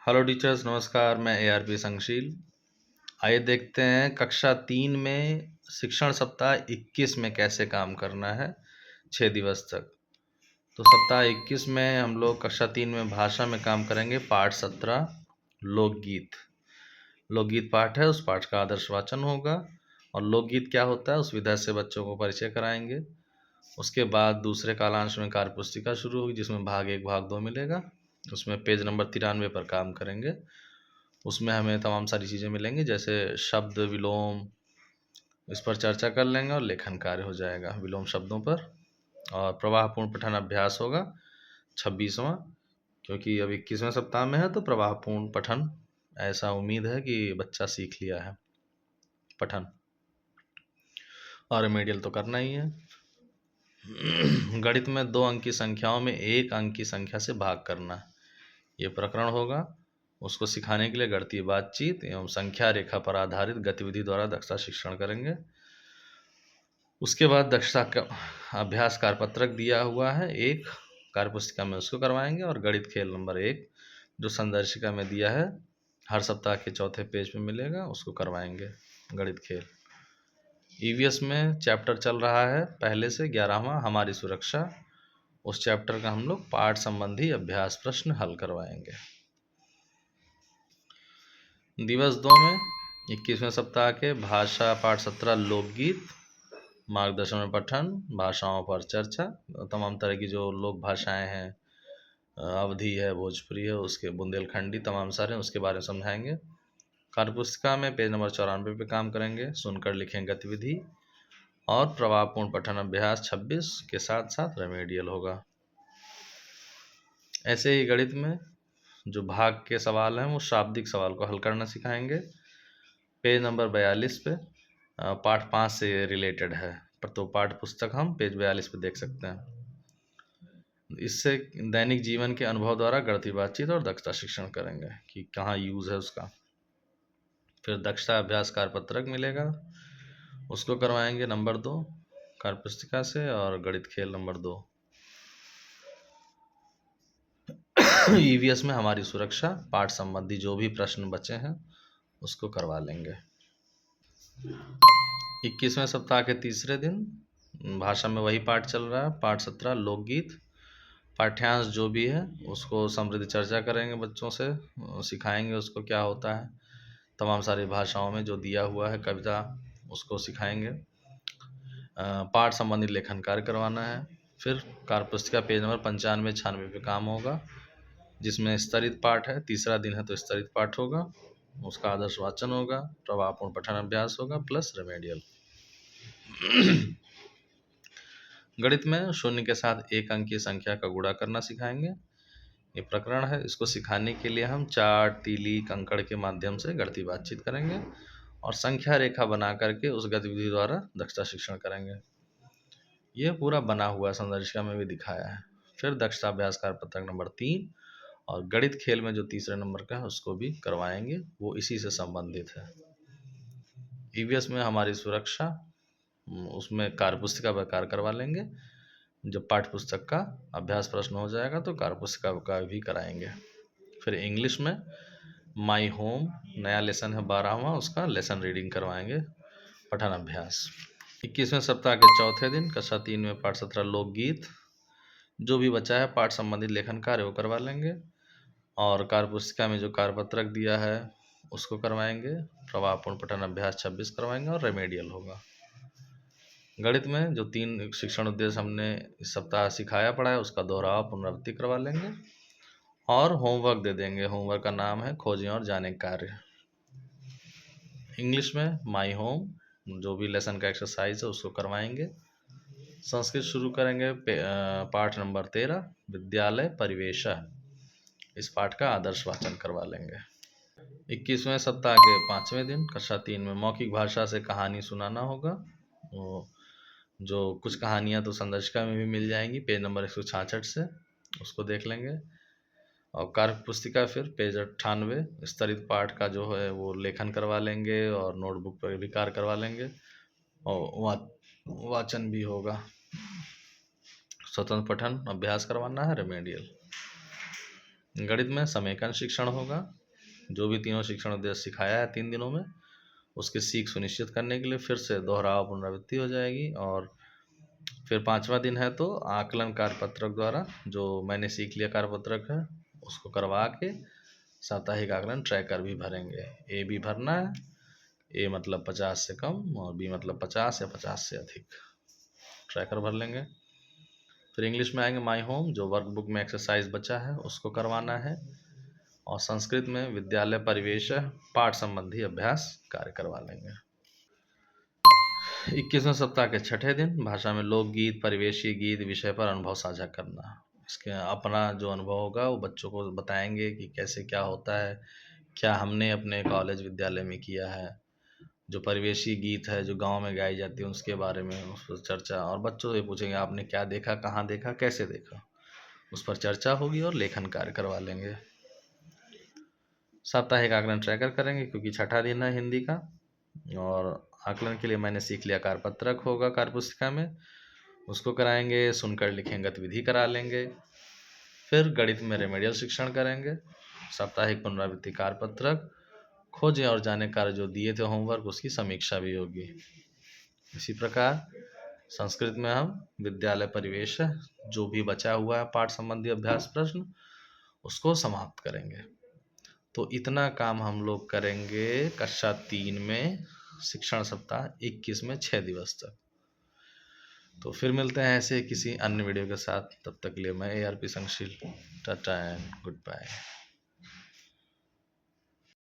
Hello teachers, नमस्कार। मैं ARP संगशील। आइए देखते हैं कक्षा 3 में शिक्षण सप्ताह 21 में कैसे काम करना है 6 दिवस तक। तो सप्ताह 21 में हम लोग कक्षा 3 में भाषा में काम करेंगे। पाठ 17 लोकगीत। लोकगीत पाठ है, उस पाठ का आदर्श वाचन होगा और लोकगीत क्या होता है उस विधा से बच्चों को परिचय कराएंगे। उसके बाद दूसरे कालांश में कार्य पुस्तिका शुरू होगी, जिसमें भाग 1 भाग 2 मिलेगा। उसमें पेज नंबर 93 पर काम करेंगे। उसमें हमें तमाम सारी चीज़ें मिलेंगी, जैसे शब्द विलोम, इस पर चर्चा कर लेंगे और लेखन कार्य हो जाएगा विलोम शब्दों पर। और प्रवाहपूर्ण पठन अभ्यास होगा 26वां, क्योंकि अब 21वें सप्ताह में है तो प्रवाहपूर्ण पठन, ऐसा उम्मीद है कि बच्चा सीख लिया है पठन, और रेमेडियल तो करना ही है। गणित में 2 अंक की संख्याओं में 1 अंक की संख्या से भाग करना, ये प्रकरण होगा। उसको सिखाने के लिए गणितीय बातचीत एवं संख्या रेखा पर आधारित गतिविधि द्वारा दक्षता शिक्षण करेंगे। उसके बाद दक्षता का अभ्यास कार्यपत्रक दिया हुआ है एक कार्यपुस्तिका में, उसको करवाएंगे। और गणित खेल नंबर 1 जो संदर्शिका में दिया है, हर सप्ताह के चौथे पेज में मिलेगा, उसको करवाएंगे गणित खेल। EVS में चैप्टर चल रहा है पहले से 11वां हमारी सुरक्षा। उस चैप्टर का हम लोग पाठ संबंधी अभ्यास प्रश्न हल करवाएंगे। दिवस 2 में 21वें सप्ताह के भाषा पाठ 17 लोकगीत, मार्गदर्शन में पठन, भाषाओं पर चर्चा, तमाम तरह की जो लोक भाषाएं हैं, अवधी है, भोजपुरी है, उसके बुंदेलखंडी तमाम सारे, उसके बारे में समझाएंगे। कार्यपुस्तिका में पेज नंबर 94 पे काम करेंगे, सुनकर लिखें गतिविधि और प्रभावपूर्ण पठन अभ्यास 26 के साथ साथ रेमेडियल होगा। ऐसे ही गणित में जो भाग के सवाल हैं वो शाब्दिक सवाल को हल करना सिखाएंगे। पेज नंबर 42 पे पाठ 5 से रिलेटेड है, पर तो पाठ पुस्तक हम पेज 42 पे देख सकते हैं। इससे दैनिक जीवन के अनुभव द्वारा गणितीय बातचीत और दक्षता शिक्षण करेंगे कि कहाँ यूज़ है उसका। फिर दक्षता अभ्यास कार्यपत्रक मिलेगा, उसको करवाएंगे नंबर 2 कार्यपुस्तिका से, और गणित खेल नंबर 2। EVS में हमारी सुरक्षा पाठ संबंधी जो भी प्रश्न बचे हैं उसको करवा लेंगे। 21वें सप्ताह के तीसरे दिन भाषा में वही पाठ चल रहा है, पाठ 17 लोकगीत। पाठ्यांश जो भी है उसको समृद्ध चर्चा करेंगे, बच्चों से सिखाएंगे उसको क्या होता है। तमाम सारी भाषाओं में जो दिया हुआ है कविता, उसको सिखाएंगे। पाठ संबंधी लेखन कार्य करवाना है। फिर कार्यपुस्तिका पेज नंबर 95 96 पे काम होगा, जिसमें स्तरित पाठ है। तीसरा दिन है तो स्तरित पाठ होगा, उसका आदर्श वाचन होगा, प्रभावपूर्ण पठन अभ्यास होगा प्लस रेमेडियल। गणित में शून्य के साथ 1 अंक की संख्या का गुणा करना सिखाएंगे, ये प्रकरण है। इसको सिखाने के लिए हम चार्ट, तीली, कंकड़ के माध्यम से गणितीय बातचीत करेंगे और संख्या रेखा बना करके उस गतिविधि द्वारा दक्षता शिक्षण करेंगे। ये पूरा बना हुआ संदर्शिका में भी दिखाया है। फिर दक्षता अभ्यास कार्यपत्रक नंबर 3 और गणित खेल में जो तीसरे नंबर का है उसको भी करवाएंगे, वो इसी से संबंधित है। EVS में हमारी सुरक्षा, उसमें कार्यपुस्तिका पर कार्य करवा लेंगे। जब पाठ्य पुस्तक का अभ्यास प्रश्न हो जाएगा तो कार्यपुस्तिका का भी कराएंगे। फिर इंग्लिश में माई होम नया लेसन है 12वां, उसका लेसन रीडिंग करवाएंगे, पठन अभ्यास। 21वें सप्ताह के चौथे दिन कक्षा 3 में पाठ 17 लोकगीत, जो भी बचा है पाठ संबंधित लेखन कार्य वो करवा लेंगे। और कार्यपुस्तिका में जो कार्यपत्रक दिया है उसको करवाएंगे, प्रभावपूर्ण पठन अभ्यास 26 करवाएंगे और रेमेडियल होगा। गणित में जो 3 शिक्षण उद्देश्य हमने इस सप्ताह सिखाया पढ़ाया उसका दोहराव पुनरावृत्ति करवा लेंगे और होमवर्क दे देंगे। होमवर्क का नाम है खोजें और जाने कार्य। इंग्लिश में माई होम जो भी लेसन का एक्सरसाइज है उसको करवाएंगे। संस्कृत शुरू करेंगे, पाठ नंबर 13 विद्यालय परिवेश, इस पाठ का आदर्श वाचन करवा लेंगे। 21वें सप्ताह के 5वें दिन कक्षा 3 में मौखिक भाषा से कहानी सुनाना होगा। जो कुछ कहानियाँ तो संदर्शिका में भी मिल जाएंगी पेज नंबर 166 से, उसको देख लेंगे। और कार्य पुस्तिका फिर पेज 98 स्तरित पाठ का जो है वो लेखन करवा लेंगे और नोटबुक पर भी कार्य करवा लेंगे और वाचन भी होगा। स्वतंत्र पठन अभ्यास करवाना है, रेमेडियल। गणित में समेकन शिक्षण होगा, जो भी तीनों शिक्षण उद्देश्य सिखाया है 3 दिनों में उसकी सीख सुनिश्चित करने के लिए फिर से दोहराव पुनरावृत्ति हो जाएगी। और फिर 5वां दिन है तो आकलन कार्यपत्रक द्वारा जो मैंने सीख लिया कार्यपत्रक है उसको करवा के साप्ताहिक आकलन ट्रैकर भी भरेंगे। ए भी भरना है, ए मतलब 50 से कम और बी मतलब 50 या 50 से अधिक, ट्रैकर भर लेंगे। फिर इंग्लिश में आएंगे माई होम, जो वर्कबुक में एक्सरसाइज बचा है उसको करवाना है। और संस्कृत में विद्यालय परिवेश पाठ संबंधी अभ्यास कार्य करवा लेंगे। 21वें सप्ताह के छठे दिन भाषा में लोकगीत, परिवेशी गीत विषय पर अनुभव साझा करना। इसके अपना जो अनुभव होगा वो बच्चों को बताएंगे कि कैसे क्या होता है, क्या हमने अपने कॉलेज विद्यालय में किया है। जो परिवेशी गीत है जो गांव में गाई जाती है उसके बारे में उस पर चर्चा, और बच्चों से पूछेंगे आपने क्या देखा, कहाँ देखा, कैसे देखा, उस पर चर्चा होगी और लेखन कार्य करवा लेंगे। साप्ताहिक आकलन ट्रैकर करेंगे क्योंकि छठा दिन है हिंदी का। और आकलन के लिए मैंने सीख लिया कार्यपत्रक होगा कार्यपुस्तिका में, उसको कराएंगे। सुनकर लिखें गतिविधि करा लेंगे। फिर गणित में रेमेडियल शिक्षण करेंगे। साप्ताहिक पुनरावृत्ति कार्यपत्रक खोजें और जाने कार्य जो दिए थे होमवर्क उसकी समीक्षा भी होगी। इसी प्रकार संस्कृत में हम विद्यालय परिवेश जो भी बचा हुआ है पाठ संबंधी अभ्यास प्रश्न उसको समाप्त करेंगे। तो इतना काम हम लोग करेंगे कक्षा 3 में शिक्षण सप्ताह 21 में 6 दिवस तक। तो फिर मिलते हैं ऐसे किसी अन्य वीडियो के साथ, तब तक के लिए मैं ARP संगशील, टाटा एंड गुड बाय।